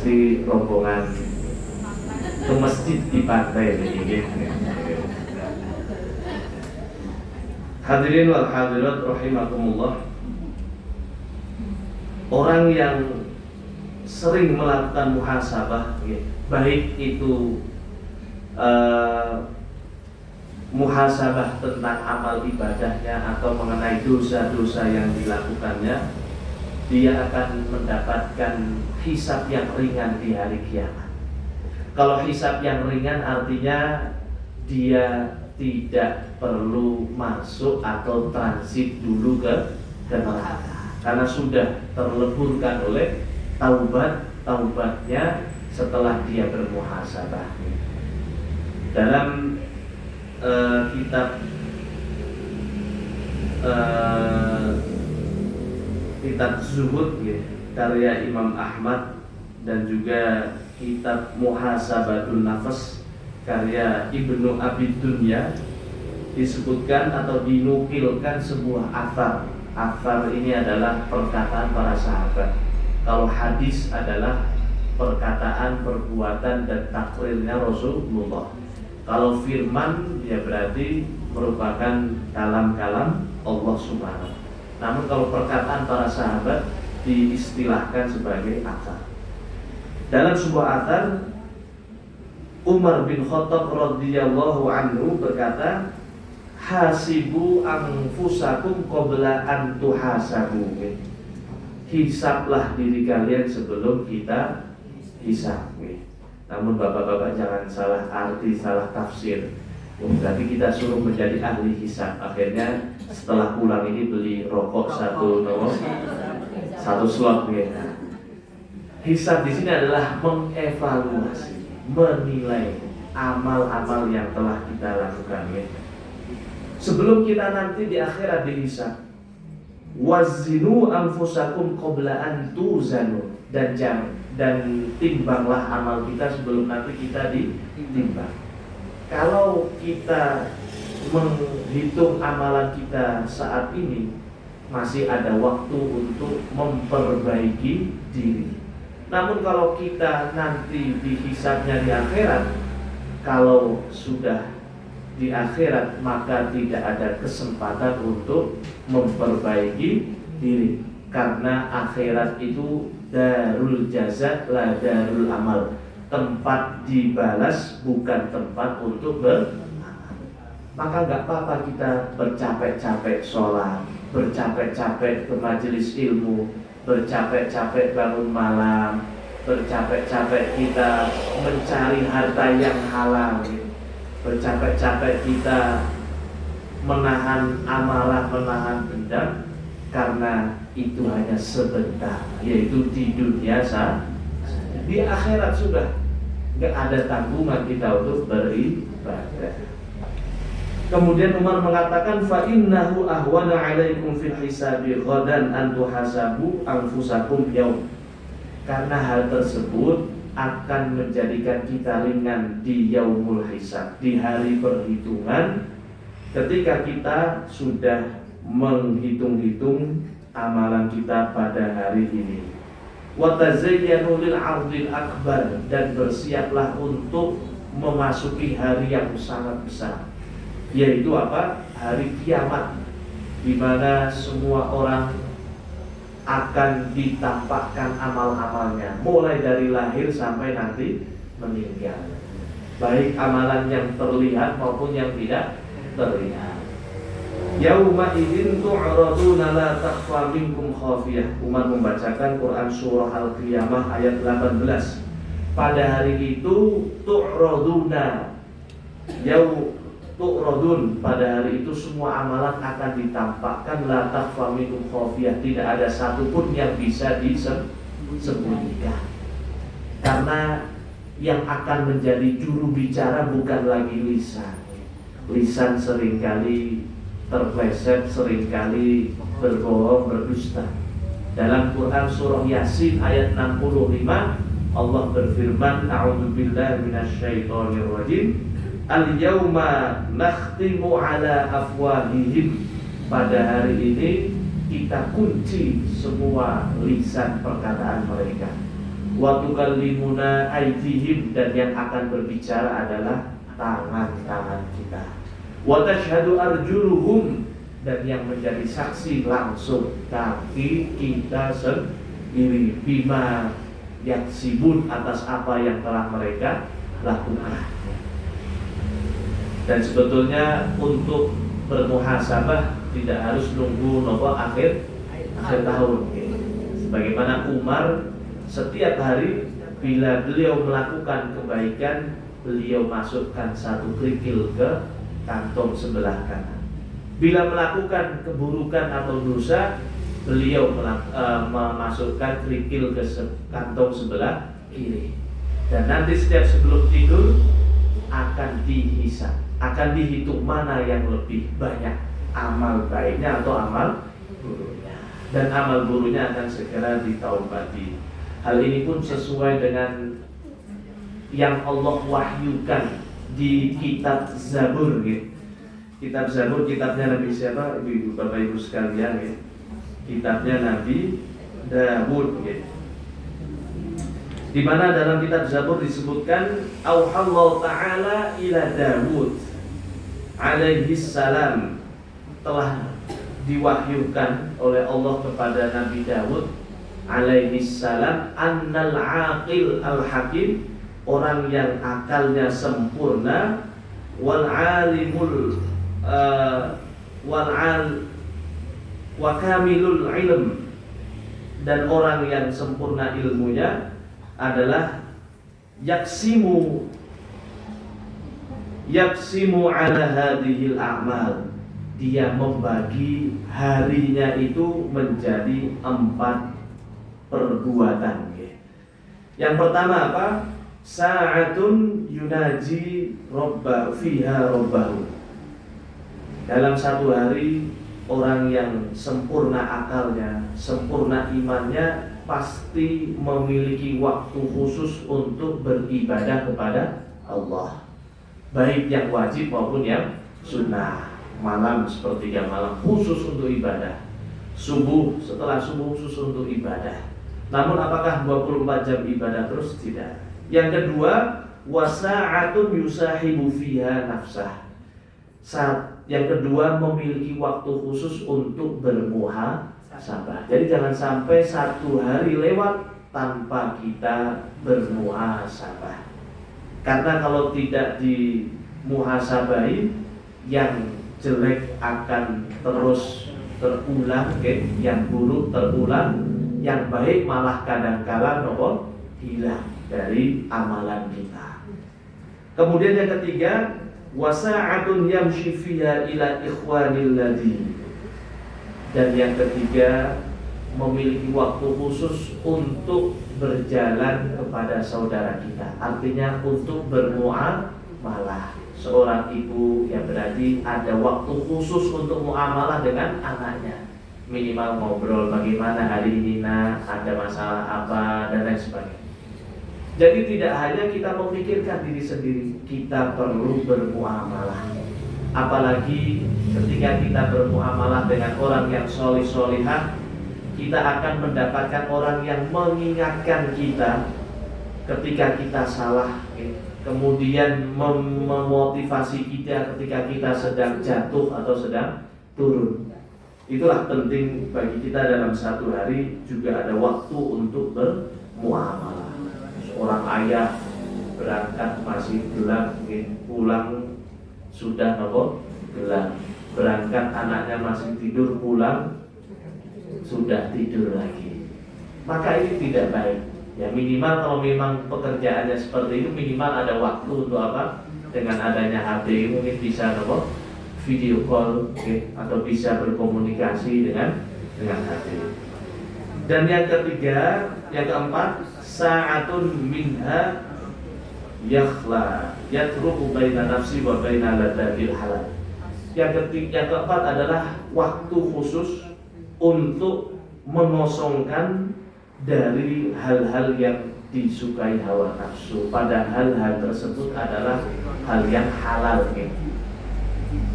Di rombongan ke masjid di pantai ini. Hadirin wal hadirat rahimakumullah. Orang yang sering melakukan muhasabah, baik itu muhasabah tentang amal ibadahnya atau mengenai dosa-dosa yang dilakukannya, dia akan mendapatkan hisab yang ringan di hari kiamat. Kalau hisab yang ringan artinya dia tidak perlu masuk atau transit dulu ke neraka, karena sudah terleburkan oleh taubatnya setelah dia bermuhasabah. Dalam kitab Zuhud karya Imam Ahmad, dan juga kitab Muhasabatun Nafas karya Ibnu Abi Dunya, disebutkan atau dinukilkan sebuah athar. Athar ini adalah perkataan para sahabat. Kalau hadis adalah perkataan, perbuatan dan takrirnya Rasulullah. Kalau firman ya berarti merupakan kalam-kalam Allah Subhanahu. Namun kalau perkataan para sahabat diistilahkan sebagai athar. Dalam sebuah athar, Umar bin Khattab radhiyallahu anhu berkata, hasibu anfusakum qabla an tuhasabu. hisablah diri kalian sebelum kita hisab. Namun bapak-bapak jangan salah arti, salah tafsir. Berarti kita suruh menjadi ahli hisab. Akhirnya setelah pulang ini beli rokok satu slot gitu. Hisab di sini adalah mengevaluasi, menilai amal-amal yang telah kita lakukan ya. Sebelum kita nanti di akhirat dihisab. Wazinu anfusakum qabla an tuzanu, dan timbanglah amal kita sebelum nanti kita ditimbang. Kalau kita menghitung amalan kita saat ini, masih ada waktu untuk memperbaiki diri. Namun kalau kita nanti dihisabnya di akhirat, kalau sudah di akhirat maka tidak ada kesempatan untuk memperbaiki diri, karena akhirat itu darul jaza la darul amal, tempat dibalas bukan tempat untuk beramal. Maka nggak apa-apa kita bercapek-capek sholat, bercapek-capek ke majelis ilmu, bercapek-capek bangun malam, bercapek-capek kita mencari harta yang halal, bercapek-capek kita menahan amarah, menahan dendam, karena itu hanya sebentar, yaitu di dunia saja. Di akhirat sudah nggak ada tanggungan kita untuk beribadah. Kemudian Umar mengatakan, fa innahu ahwana 'alaikum fil hisabi ghadan an tuhasabu anfusakum yaum. Karena hal tersebut akan menjadikan kita ringan di yaumul hisab, di hari perhitungan, ketika kita sudah menghitung-hitung amalan kita pada hari ini. Wa tazayyanu lil 'ardil akbar, dan bersiaplah untuk memasuki hari yang sangat besar, yaitu apa? Hari kiamat, di mana semua orang akan ditampakkan amal-amalnya, mulai dari lahir sampai nanti meninggal, baik amalan yang terlihat maupun yang tidak terlihat. Yauma idzin tu'raduna la takhfa minkum khafiyah. Umar membacakan Quran surah Al-Qiyamah ayat 18. Pada hari itu tu'raduna, tu'radun, pada hari itu semua amalan akan ditampakkan, la takhfa minkum khafiyah, tidak ada satupun yang bisa disembunyikan. Karena yang akan menjadi juru bicara bukan lagi lisan. Lisan seringkali terpleset, seringkali berbohong, berdusta. Dalam Quran surah Yasin ayat 65, Allah berfirman, a'udzubillahi minasyaitonir rajim, al-yauma nakhtimu ala afwahihim. Pada hari ini kita kunci semua lisan perkataan mereka. Wa tukallimuna aydihim, dan yang akan berbicara adalah tangan-tangan kita. Wa tashhadu arjuluhum, dan yang menjadi saksi langsung kaki kita sendiri, bima yaksibun, atas apa yang telah mereka lakukan. Dan sebetulnya untuk bermuhasabah tidak harus nunggu akhir tahun. Sebagaimana Umar setiap hari bila beliau melakukan kebaikan, beliau masukkan satu kerikil ke kantong sebelah kanan. Bila melakukan keburukan atau dosa, beliau memasukkan kerikil ke kantong sebelah kiri. Dan nanti setiap sebelum tidur akan dihisab, akan dihitung mana yang lebih banyak amal baiknya atau amal buruknya, dan amal buruknya akan segera ditaubati. Hal ini pun sesuai dengan yang Allah wahyukan di kitab Zabur gitu. Kitab Zabur, kitabnya Nabi siapa? Ibu Bapak Ibu sekalian gitu. Kitabnya Nabi Dawud gitu. Di mana dalam kitab Zabur disebutkan auhallahu ta'ala ila Dawud alaihi salam, telah diwahyukan oleh Allah kepada Nabi Dawud alaihi salam, annal aqil al hakim, orang yang akalnya sempurna, wal alimul wa kamilul ilm, Dan orang yang sempurna ilmunya adalah yaksimu ala hadhil a'mal. Dia membagi harinya itu menjadi 4 perbuatan. Yang pertama apa? Sa'atun yunaji fiha rabbahu. Dalam satu hari, orang yang sempurna akalnya, sempurna imannya, pasti memiliki waktu khusus untuk beribadah kepada Allah, baik yang wajib maupun yang sunnah. Malam sepertiga malam khusus untuk ibadah, subuh, setelah subuh khusus untuk ibadah. Namun apakah 24 jam ibadah terus? Tidak. Yang kedua, wasa'atun yusahibu fiha nafsah. Yang kedua, memiliki waktu khusus untuk bermuhasabah. Jadi jangan sampai satu hari lewat tanpa kita bermuhasabah. Karena kalau tidak dimuhasabahi, yang jelek akan terus terulang, yang buruk terulang, yang baik malah kadang-kala hilang dari amalan kita. Kemudian yang ketiga, wasa'atun yamshi fiha ila ikhwanil ladzi. Dan yang ketiga, memiliki waktu khusus untuk berjalan kepada saudara kita. Artinya untuk bermuamalah. Seorang ibu yang berarti ada waktu khusus untuk muamalah dengan anaknya. Minimal ngobrol bagaimana hari ini nak, ada masalah apa, dan lain sebagainya. Jadi tidak hanya kita memikirkan diri sendiri, kita perlu bermuamalah. Apalagi ketika kita bermuamalah dengan orang yang solih-solihah, kita akan mendapatkan orang yang mengingatkan kita ketika kita salah, kemudian memotivasi kita ketika kita sedang jatuh atau sedang turun. Itulah penting bagi kita dalam satu hari juga ada waktu untuk bermuamalah. Seorang ayah berangkat masih gelap, pulang sudah gelap. Berangkat anaknya masih tidur, pulang sudah tidur lagi. Maka ini tidak baik. Ya minimal kalau memang pekerjaannya seperti itu, minimal ada waktu untuk apa? Dengan adanya HP mungkin bisa video call, atau bisa berkomunikasi dengan HP. Dan yang ketiga, yang keempat, sa'atun minha yakhla yatruku baina nafsi wa baina ladabil halal. Yang keempat adalah waktu khusus untuk mengosongkan dari hal-hal yang disukai hawa nafsu, padahal hal tersebut adalah hal yang halal.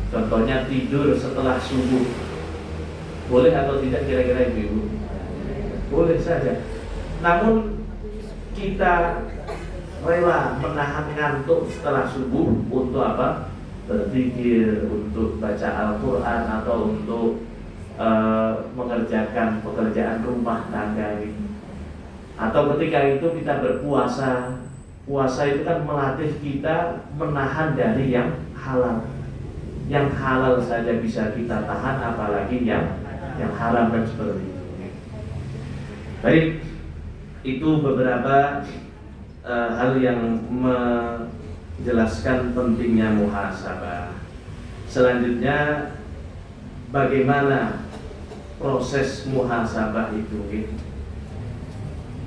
Contohnya tidur setelah subuh, boleh atau tidak kira-kira ibu? Boleh saja. Namun kita rela menahan ngantuk setelah subuh untuk apa? Berzikir, untuk baca Al-Quran, atau untuk mengerjakan pekerjaan rumah tangga ini. Atau ketika itu kita berpuasa. Puasa itu kan melatih kita menahan dari yang halal. Yang halal saja bisa kita tahan, apalagi yang haram dan seperti itu. Baik, itu beberapa hal yang menjelaskan pentingnya muhasabah. Selanjutnya, bagaimana proses muhasabah itu?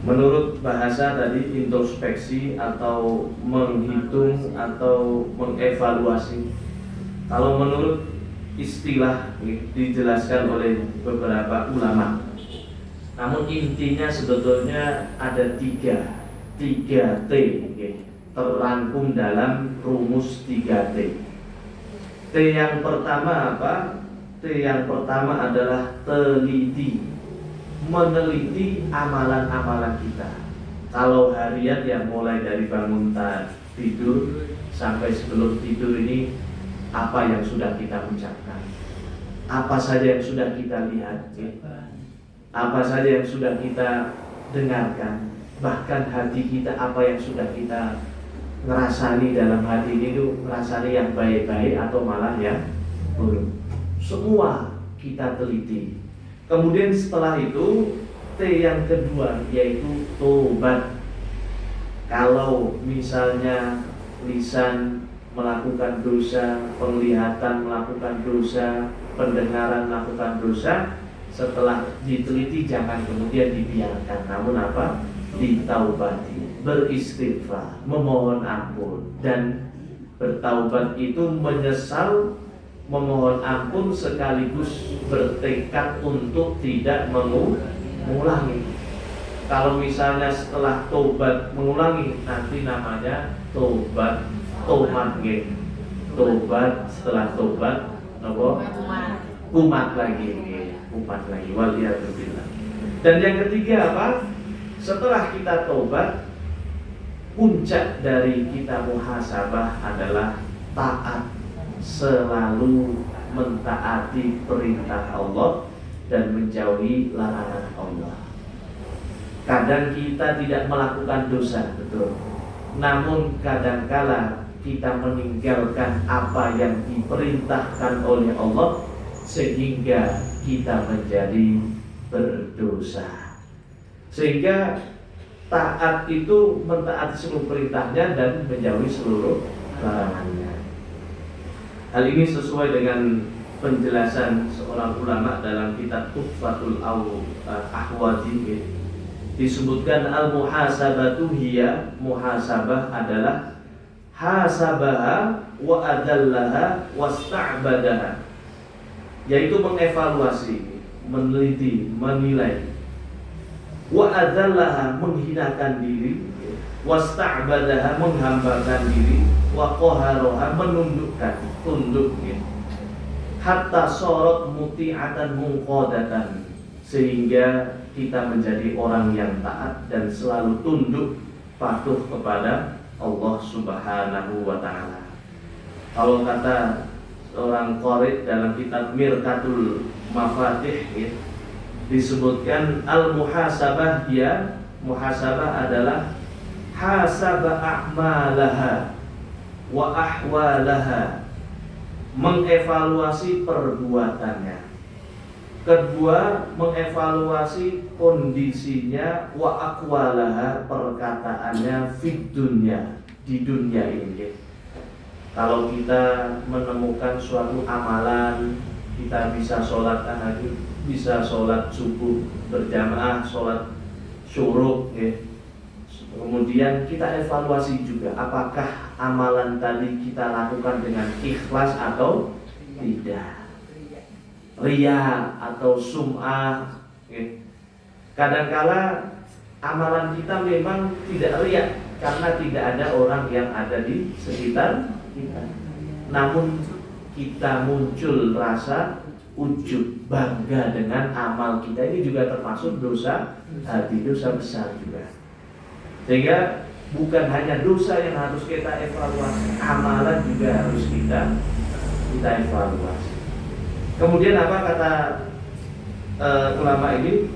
Menurut bahasa tadi, introspeksi atau menghitung atau mengevaluasi. Kalau menurut istilah dijelaskan oleh beberapa ulama, namun intinya sebetulnya ada tiga T, terrangkum dalam rumus 3T. T yang pertama apa? T yang pertama adalah teliti, meneliti amalan-amalan kita. Kalau harian yang mulai dari bangun tidur sampai sebelum tidur ini, apa yang sudah kita ucapkan, apa saja yang sudah kita lihat, apa saja yang sudah kita dengarkan, bahkan hati kita apa yang sudah kita ngerasani dalam hati ini, itu ngerasani yang baik-baik atau malah yang buruk. Semua kita teliti. Kemudian setelah itu T yang kedua yaitu tobat. Kalau misalnya lisan melakukan dosa, penglihatan melakukan dosa, pendengaran melakukan dosa, setelah diteliti jangan kemudian dibiarkan, namun apa? Ditaubati, beristighfar, memohon ampun. Dan bertaubat itu menyesal, memohon ampun sekaligus bertekad untuk tidak mengulangi. Kalau misalnya setelah tobat mengulangi, nanti namanya tobat tobat setelah tobat kumat lagi waliyadzubillah. Dan yang ketiga apa? Setelah kita tobat, puncak dari kita muhasabah adalah taat, selalu mentaati perintah Allah dan menjauhi larangan Allah. Kadang kita tidak melakukan dosa, betul. Namun kadangkala kita meninggalkan apa yang diperintahkan oleh Allah sehingga kita menjadi berdosa. Sehingga taat itu mentaati seluruh perintahnya dan menjauhi seluruh larangannya. Hal ini sesuai dengan penjelasan seorang ulama dalam kitab Tuhfatul Ahwadhi. Disebutkan al-muhasabatu hiya, muhasabah adalah hasabaha wa adallaha wasta'badaha, yaitu mengevaluasi, meneliti, menilai. Wa adallaha, menghinakan diri, wasta'badaha, menghambakan diri, wa qaharoha, menundukkan, tunduk, hatta sorot muti'atan munqadatan, sehingga kita menjadi orang yang taat dan selalu tunduk patuh kepada Allah Subhanahu wa ta'ala. Kalau kata orang qari dalam kitab Mirqatul Mafatih, disebutkan al-muhasabah, ya, muhasabah adalah hasaba a'malaha wa ahwalaha, mengevaluasi perbuatannya. Kedua, mengevaluasi kondisinya, wa aqwalaha, perkataannya, fid dunya, di dunia ini. Kalau kita menemukan suatu amalan, kita bisa sholat tahajud, bisa sholat subuh berjamaah, sholat syuruk, kemudian kita evaluasi juga apakah amalan tadi kita lakukan dengan ikhlas atau tidak, riya atau sum'ah. Kadangkala amalan kita memang tidak riya karena tidak ada orang yang ada di sekitar kita, namun kita muncul rasa ujub, bangga dengan amal kita. Ini juga termasuk dosa hati, dosa besar juga. Sehingga bukan hanya dosa yang harus kita evaluasi, amalan juga harus kita evaluasi. Kemudian apa kata ulama ini?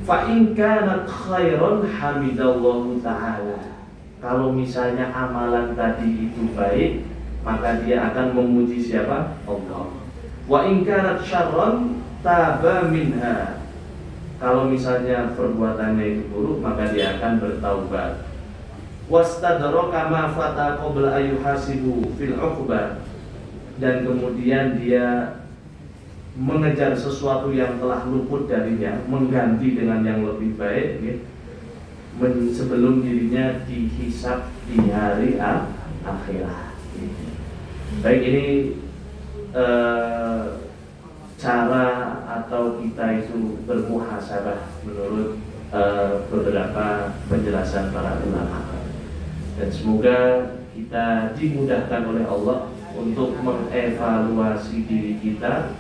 Fa in kanat khairan hamidallahu ta'ala. Kalau misalnya amalan tadi itu baik, maka dia akan memuji siapa? Allah. Wa in kanat syarran taba minha. Kalau misalnya perbuatannya itu buruk, maka dia akan bertaubat. Wastadraka ma fata qabla ayyuhasibu fil 'uqbah. Dan kemudian dia mengejar sesuatu yang telah luput darinya, mengganti dengan yang lebih baik, sebelum dirinya dihisab di hari akhirat. Baik, ini cara atau kita itu bermuhasabah menurut beberapa penjelasan para ulama. Dan semoga kita dimudahkan oleh Allah untuk mengevaluasi diri kita,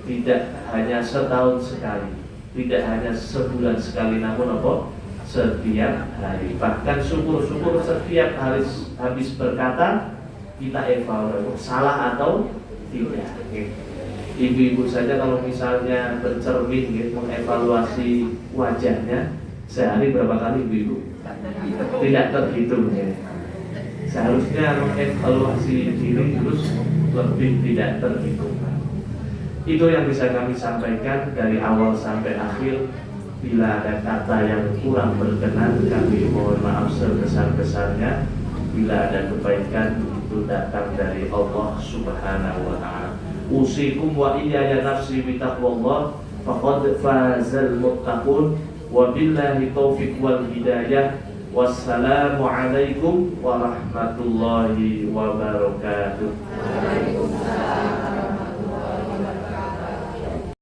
tidak hanya setahun sekali, tidak hanya sebulan sekali, namun setiap hari. Bahkan syukur-syukur setiap hari habis berkata kita evaluasi salah atau tidak. Ibu-ibu saja kalau misalnya bercermin mengevaluasi wajahnya sehari berapa kali ibu-ibu? Tidak terhitung ya. Seharusnya mengevaluasi diri terus lebih tidak terhitung. Itu yang bisa kami sampaikan dari awal sampai akhir. Bila ada kata yang kurang berkenan, kami mohon maaf sebesar-besarnya. Bila ada kebaikan, itu datang dari Allah Subhanahu wa ta'ala. Usikum wa iyaya nafsi bitaqwallah faqad fazal muttaqun. Wabillahi taufiq wal hidayah. Wassalamualaikum warahmatullahi wabarakatuh.